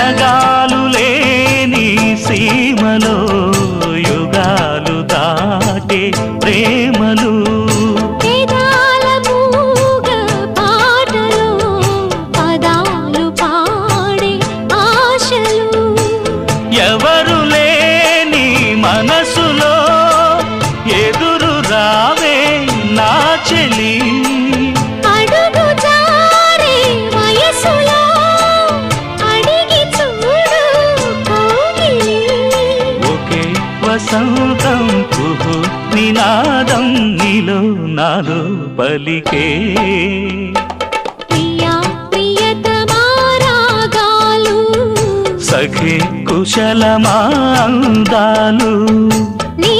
సరగాలు లేని సీమలో యుగాలు దాటే ప్రేమలు వేదాల మూగ పాటలో పదాలు పాడే ఆశలు ఎవరు లేని మనసులో ఎదురు రావే నా చెలి అడుగు జారే వయసులో అడిగి చూడు కౌగిలి ఒకే వసంతం కుహు నినాదం నీలో నాలో పలికే ప్రియా ప్రియతమా రాగాలు సఖి కుశలమాందాలు నీ